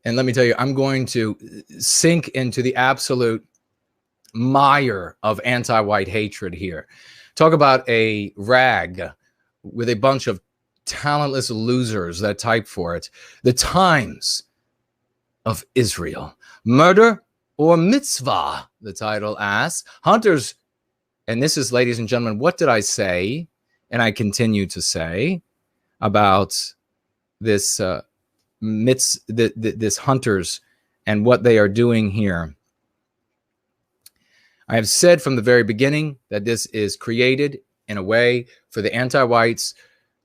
And let me tell you, I'm going to sink into the absolute mire of anti-white hatred here. Talk about a rag with a bunch of talentless losers that type for it. The Times of Israel. Murder or mitzvah, the title asks. Hunters, and this is, ladies and gentlemen, what did I say? And I continue to say about this this hunters and what they are doing here. I have said from the very beginning that this is created in a way for the anti-whites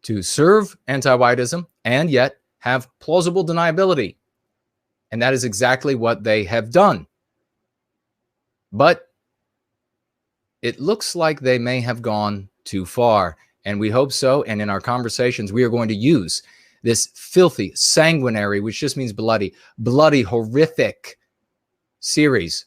to serve anti-whiteism and yet have plausible deniability. And that is exactly what they have done. But it looks like they may have gone too far, and we hope so. And in our conversations, we are going to use this filthy, sanguinary, which just means bloody, horrific series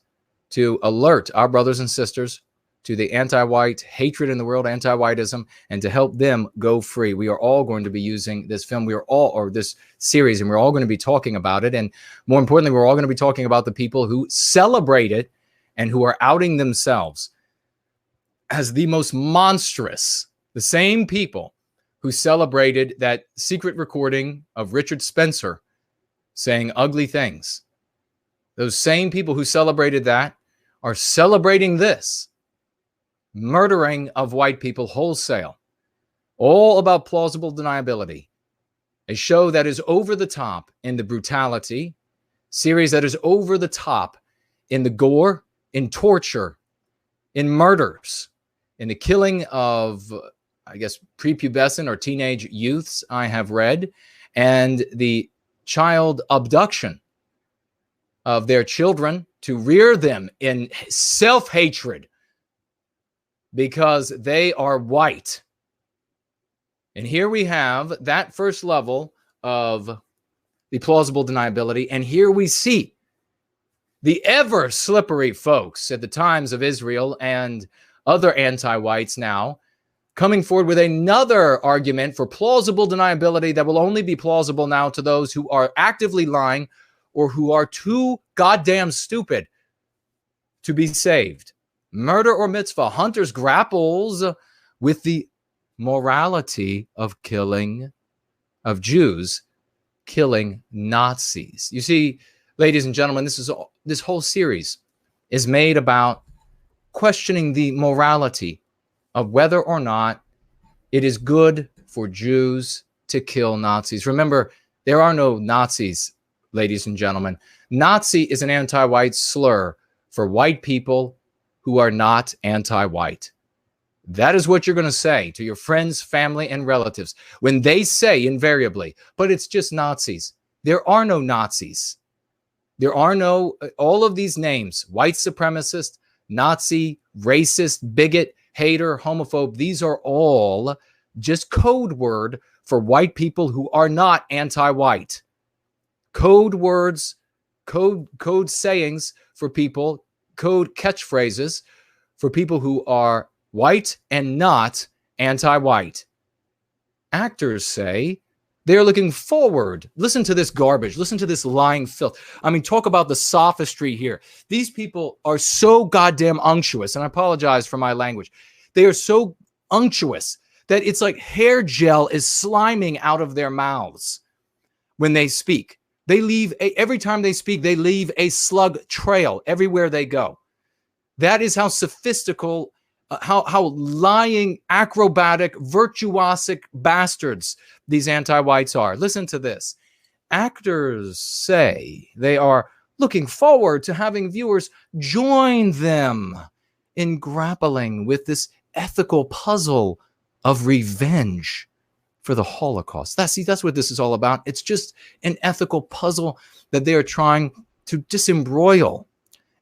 to alert our brothers and sisters to the anti-white hatred in the world, anti-whiteism, and to help them go free. We are all going to be using this film. We are all, or this series, and we're all going to be talking about it. And more importantly, we're all going to be talking about the people who celebrate it and who are outing themselves as the most monstrous, the same people who celebrated that secret recording of Richard Spencer saying ugly things. Those same people who celebrated that are celebrating this murdering of white people wholesale. All about plausible deniability. A show that is over the top in the brutality, series that is over the top in the gore, in torture, in murders, in the killing of, I guess, prepubescent or teenage youths, I have read, and the child abduction of their children to rear them in self-hatred because they are white. And here we have that first level of the plausible deniability, and here we see the ever slippery folks at the Times of Israel and other anti-whites now coming forward with another argument for plausible deniability that will only be plausible now to those who are actively lying or who are too goddamn stupid to be saved. Murder or mitzvah. Hunters grapples with the morality of killing, of Jews killing Nazis. You see, ladies and gentlemen, this whole series is made about questioning the morality of whether or not it is good for Jews to kill Nazis. Remember, there are no Nazis, ladies and gentlemen. Nazi is an anti-white slur for white people who are not anti-white. That is what you're going to say to your friends, family, and relatives when they say invariably, but it's just Nazis. There are no Nazis. There are no, all of these names, white supremacist, Nazi, racist, bigot, hater, homophobe, these are all just code word for white people who are not anti-white. Code words, code sayings for people, code catchphrases for people who are white and not anti-white. Actors say they're looking forward. Listen to this garbage. Listen to this lying filth. I mean, talk about the sophistry here. These people are so goddamn unctuous, and I apologize for my language. They are so unctuous that it's like hair gel is sliming out of their mouths when they speak. They leave, every time they speak, they leave a slug trail everywhere they go. That is how sophistical, how lying, acrobatic, virtuosic bastards these anti-whites are. Listen to this. Actors say they are looking forward to having viewers join them in grappling with this ethical puzzle of revenge for the Holocaust. That's what this is all about. It's just an ethical puzzle that they are trying to disembroil.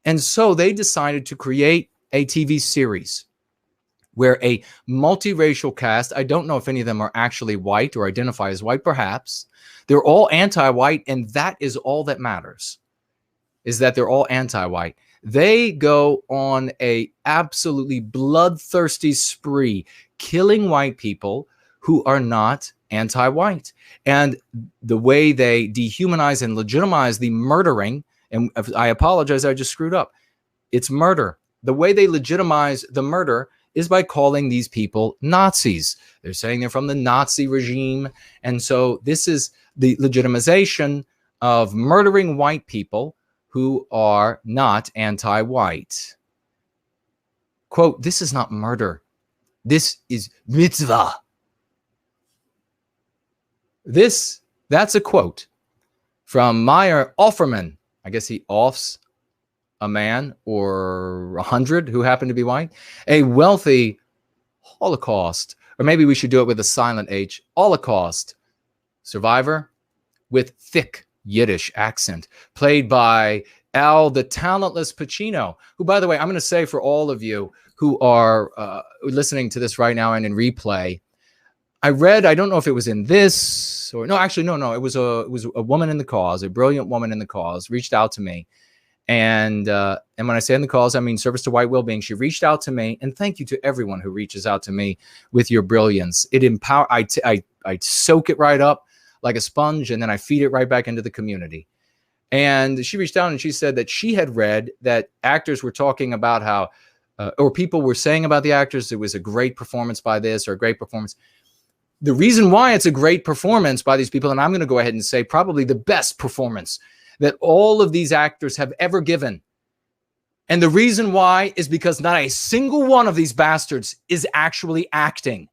And so they decided to create a TV series where a multiracial cast, I don't know if any of them are actually white or identify as white, perhaps. They're all anti-white, and that is all that matters, is that they're all anti-white. They go on a absolutely bloodthirsty spree, killing white people who are not anti-white. And the way they dehumanize and legitimize the murdering, and I apologize, I just screwed up. It's murder. The way they legitimize the murder is by calling these people Nazis. They're saying they're from the Nazi regime. And so this is the legitimization of murdering white people who are not anti-white. Quote, this is not murder. This is mitzvah. That's a quote from Meyer Offerman. I guess he offs a man or 100 who happen to be white. A wealthy Holocaust, or maybe we should do it with a silent H, Holocaust survivor with thick Yiddish accent, played by Al the Talentless Pacino, who, by the way, I'm going to say for all of you who are listening to this right now and in replay, I read, I don't know if it was in this or no, actually, no, it was a woman in the cause, a brilliant woman in the cause, reached out to me. And when I say in the cause, I mean service to white well-being. She reached out to me, and thank you to everyone who reaches out to me with your brilliance. It empower. I soak it right up like a sponge, and then I feed it right back into the community. And she reached out and she said that she had read that actors were talking about how, or people were saying about the actors, it was a great performance by this or a great performance. The reason why it's a great performance by these people, and I'm going to go ahead and say probably the best performance that all of these actors have ever given. And the reason why is because not a single one of these bastards is actually acting.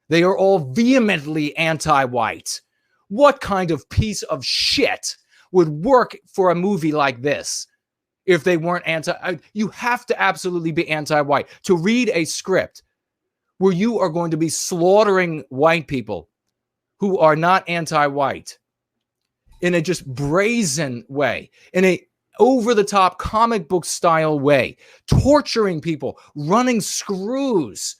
They are all vehemently anti-white. What kind of piece of shit would work for a movie like this if they weren't you have to absolutely be anti-white to read a script where you are going to be slaughtering white people who are not anti-white in a just brazen way, in a over-the-top comic book style way, torturing people, running screws,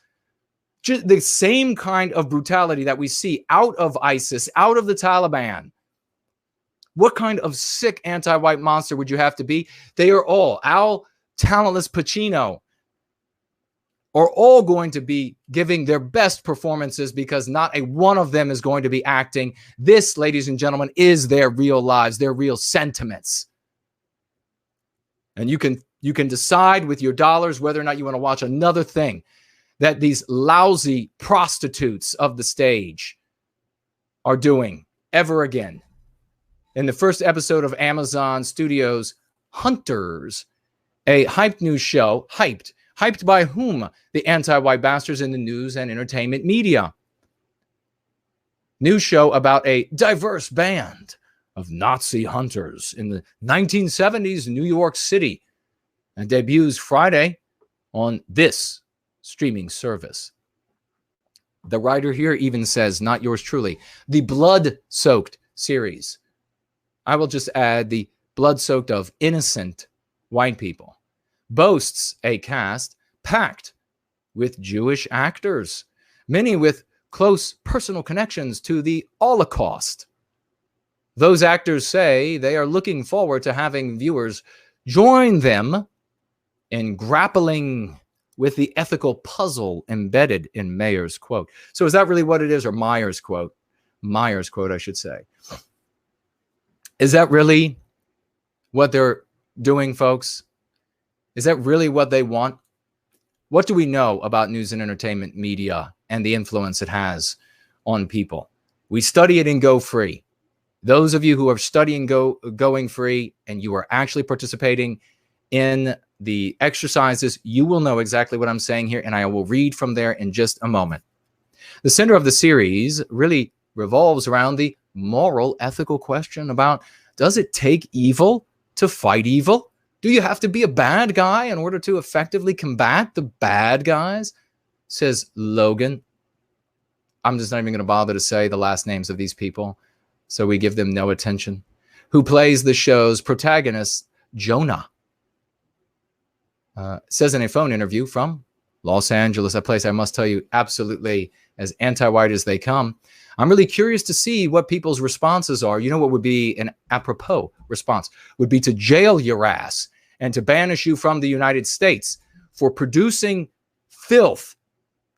just the same kind of brutality that we see out of ISIS, out of the Taliban. What kind of sick anti-white monster would you have to be? They are all, Al Talentless Pacino, are all going to be giving their best performances because not a one of them is going to be acting. This, ladies and gentlemen, is their real lives, their real sentiments. And you can decide with your dollars whether or not you want to watch another thing that these lousy prostitutes of the stage are doing ever again. In the first episode of Amazon Studios' Hunters, a hyped news show, hyped by whom? The anti-white bastards in the news and entertainment media. News show about a diverse band of Nazi hunters in the 1970s New York City, and debuts Friday on this streaming service. The writer here even says, not yours truly, the blood-soaked series. I will just add the blood-soaked of innocent white people. Boasts a cast packed with Jewish actors, many with close personal connections to the Holocaust. Those actors say they are looking forward to having viewers join them in grappling with the ethical puzzle embedded in Mayer's quote. So is that really what it is, or Meyer's quote? Meyer's quote, I should say. Is that really what they're doing, folks? Is that really what they want? What do we know about news and entertainment media and the influence it has on people? We study it in Go Free. Those of you who are studying Going Free and you are actually participating in the exercises, you will know exactly what I'm saying here, and I will read from there in just a moment. The center of the series really revolves around the moral, ethical question about, does it take evil to fight evil? Do you have to be a bad guy in order to effectively combat the bad guys? Says Logan. I'm just not even going to bother to say the last names of these people, so we give them no attention. Who plays the show's protagonist, Jonah. Says in a phone interview from Los Angeles, a place I must tell you absolutely as anti-white as they come. I'm really curious to see what people's responses are. You know what would be an apropos response? Would be to jail your ass and to banish you from the United States for producing filth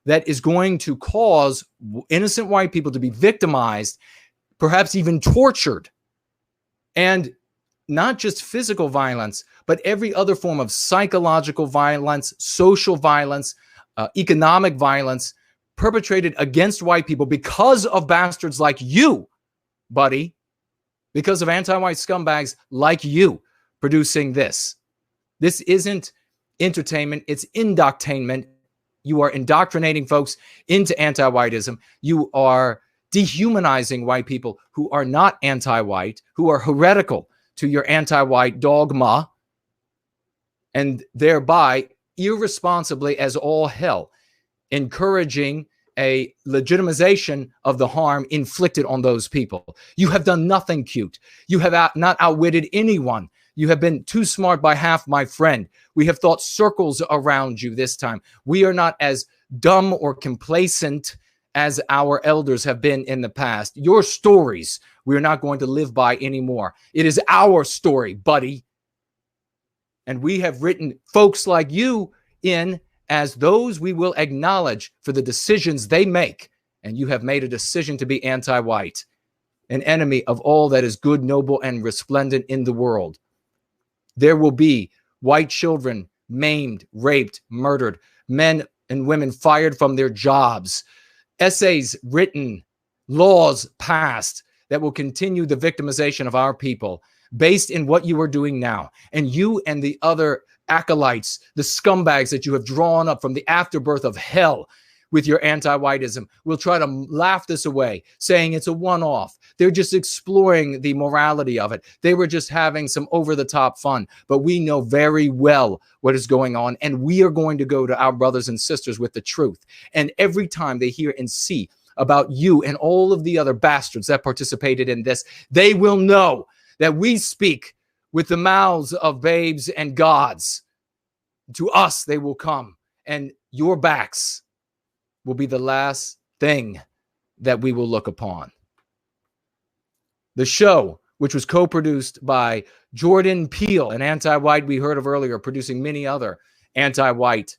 that is going to cause innocent white people to be victimized, perhaps even tortured, and not just physical violence, but every other form of psychological violence, social violence, economic violence perpetrated against white people because of bastards like you, buddy, because of anti-white scumbags like you producing this. This isn't entertainment, it's indoctainment. You are indoctrinating folks into anti-whiteism. You are dehumanizing white people who are not anti-white, who are heretical to your anti-white dogma, and thereby irresponsibly as all hell, encouraging a legitimization of the harm inflicted on those people. You have done nothing cute. You have not outwitted anyone. You have been too smart by half, my friend. We have thought circles around you this time. We are not as dumb or complacent as our elders have been in the past. Your stories, we're not going to live by anymore. It is our story, buddy. And we have written folks like you in as those we will acknowledge for the decisions they make. And you have made a decision to be anti-white, an enemy of all that is good, noble, and resplendent in the world. There will be white children maimed, raped, murdered, men and women fired from their jobs, essays written, laws passed that will continue the victimization of our people based in what you are doing now. And you and the other acolytes, the scumbags that you have drawn up from the afterbirth of hell with your anti-whiteism, will try to laugh this away, saying it's a one-off. They're just exploring the morality of it. They were just having some over-the-top fun. But we know very well what is going on, and we are going to go to our brothers and sisters with the truth. And every time they hear and see about you and all of the other bastards that participated in this, they will know that we speak with the mouths of babes and gods. To us, they will come, and your backs will be the last thing that we will look upon. The show, which was co-produced by Jordan Peele, an anti-white we heard of earlier, producing many other anti-white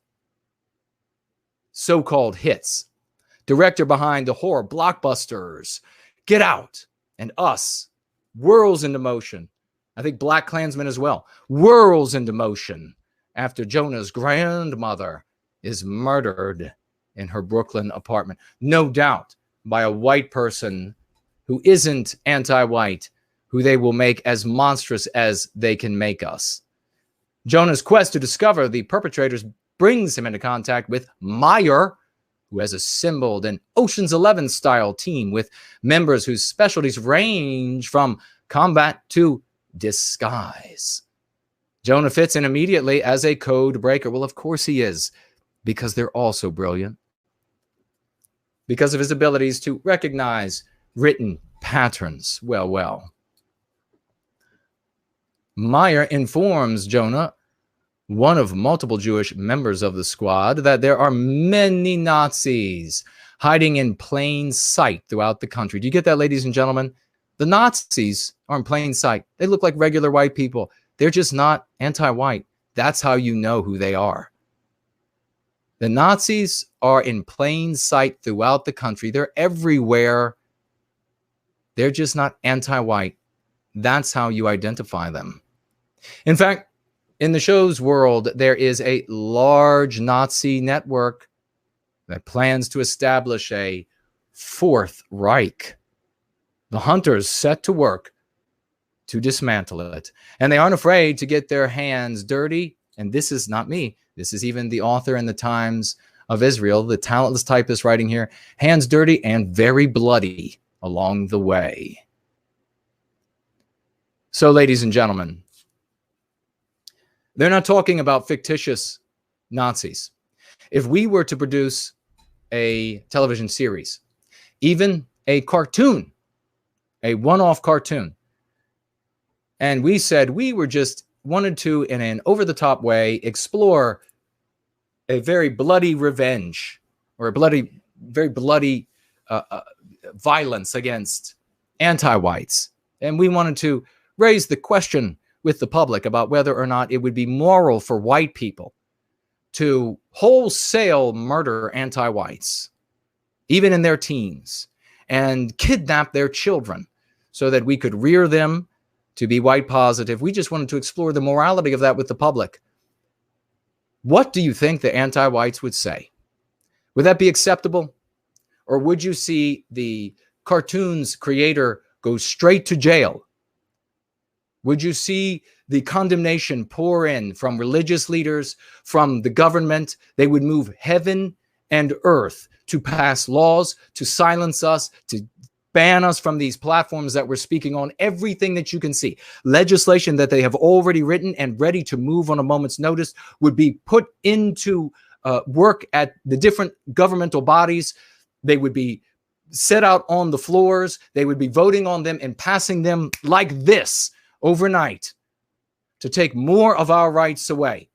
so-called hits. Director behind the horror blockbusters Get Out and Us, whirls into motion. I think Black Klansman as well. Whirls into motion after Jonah's grandmother is murdered in her Brooklyn apartment. No doubt by a white person who isn't anti-white, who they will make as monstrous as they can make us. Jonah's quest to discover the perpetrators brings him into contact with Meyer, who has assembled an Ocean's 11-style team with members whose specialties range from combat to disguise. Jonah fits in immediately as a code breaker. Well, of course he is, because they're all so brilliant. Because of his abilities to recognize written patterns. Well. Meyer informs Jonah, one of multiple Jewish members of the squad, that there are many Nazis hiding in plain sight throughout the country. Do you get that, ladies and gentlemen? The Nazis are in plain sight. They look like regular white people. They're just not anti-white. That's how you know who they are. The Nazis are in plain sight throughout the country. They're everywhere. They're just not anti-white. That's how you identify them. In fact, in the show's world, there is a large Nazi network that plans to establish a Fourth Reich. The hunters set to work to dismantle it. And they aren't afraid to get their hands dirty. And this is not me. This is even the author in the Times of Israel, the talentless typist writing here, hands dirty and very bloody along the way. So, ladies and gentlemen, they're not talking about fictitious Nazis. If we were to produce a television series, even a cartoon, a one-off cartoon, and we said we were just wanted to, in an over-the-top way, explore a very bloody revenge or a very bloody violence against anti-whites. And we wanted to raise the question with the public about whether or not it would be moral for white people to wholesale murder anti-whites, even in their teens, and kidnap their children so that we could rear them to be white positive. We just wanted to explore the morality of that with the public. What do you think the anti-whites would say? Would that be acceptable? Or would you see the cartoon's creator go straight to jail? Would you see the condemnation pour in from religious leaders, from the government? They would move heaven and earth to pass laws, to silence us, to ban us from these platforms that we're speaking on, everything that you can see. Legislation that they have already written and ready to move on a moment's notice would be put into work at the different governmental bodies. They would be set out on the floors. They would be voting on them and passing them like this overnight to take more of our rights away.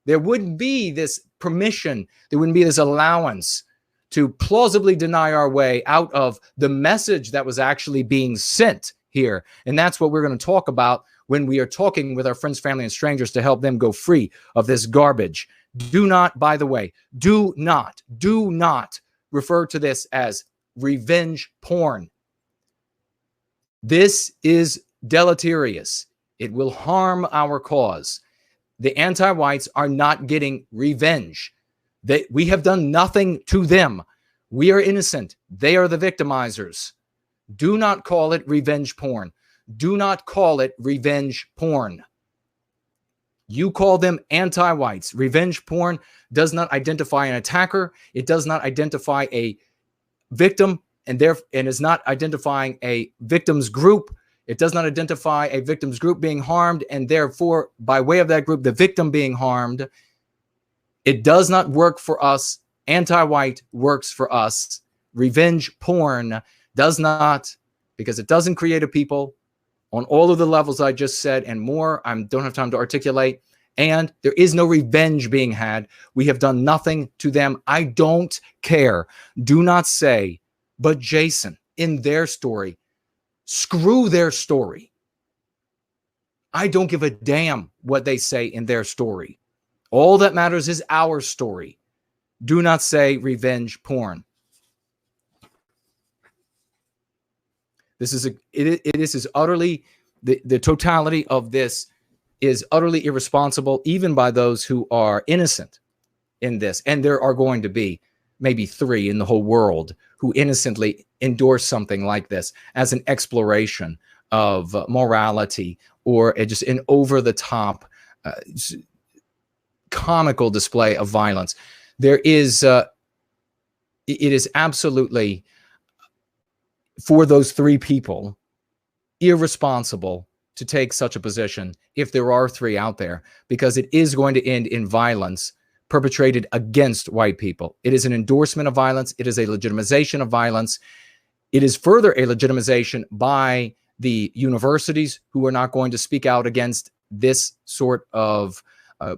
There wouldn't be this permission. There wouldn't be this allowance to plausibly deny our way out of the message that was actually being sent here. And that's what we're going to talk about when we are talking with our friends, family, and strangers to help them go free of this garbage. Do not, by the way, do not refer to this as revenge porn. This is deleterious. It will harm our cause. The anti-whites are not getting revenge. We have done nothing to them. We are innocent. They are the victimizers. Do not call it revenge porn. Do not call it revenge porn. You call them anti-whites. Revenge porn does not identify an attacker. It does not identify a victim, and is not identifying a victim's group. It does not identify a victim's group being harmed, and therefore, by way of that group, the victim being harmed. It does not work for us. Anti-white works for us. Revenge porn does not, because it doesn't create a people on all of the levels I just said and more. I don't have time to articulate. And there is no revenge being had. We have done nothing to them. I don't care. Do not say, but Jason, in their story, screw their story. I don't give a damn what they say in their story. All that matters is our story. Do not say revenge porn. This is utterly, the totality of this is utterly irresponsible, even by those who are innocent in this. And there are going to be maybe 3 in the whole world who innocently endorse something like this as an exploration of morality or just an over-the-top comical display of violence. There is, it is absolutely, for those 3 people, irresponsible to take such a position if there are 3 out there, because it is going to end in violence perpetrated against white people. It is an endorsement of violence. It is a legitimization of violence. It is further a legitimization by the universities who are not going to speak out against this sort of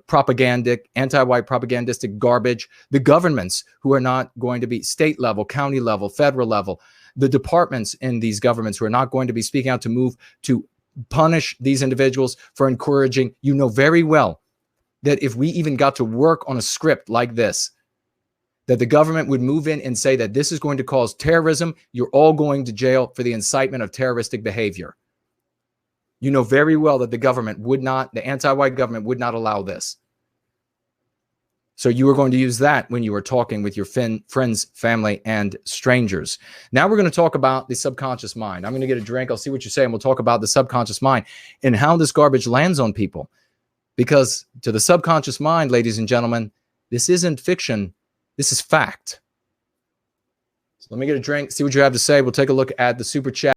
propagandic, anti-white propagandistic garbage. The governments who are not going to be state level, county level, federal level, the departments in these governments who are not going to be speaking out to move to punish these individuals for encouraging. You know very well that if we even got to work on a script like this, that the government would move in and say that this is going to cause terrorism. You're all going to jail for the incitement of terroristic behavior. You know very well that the government would not, the anti-white government would not allow this. So you are going to use that when you are talking with your friends, family, and strangers. Now we're going to talk about the subconscious mind. I'm going to get a drink. I'll see what you say, and we'll talk about the subconscious mind and how this garbage lands on people. Because to the subconscious mind, ladies and gentlemen, this isn't fiction. This is fact. So let me get a drink, see what you have to say. We'll take a look at the super chat.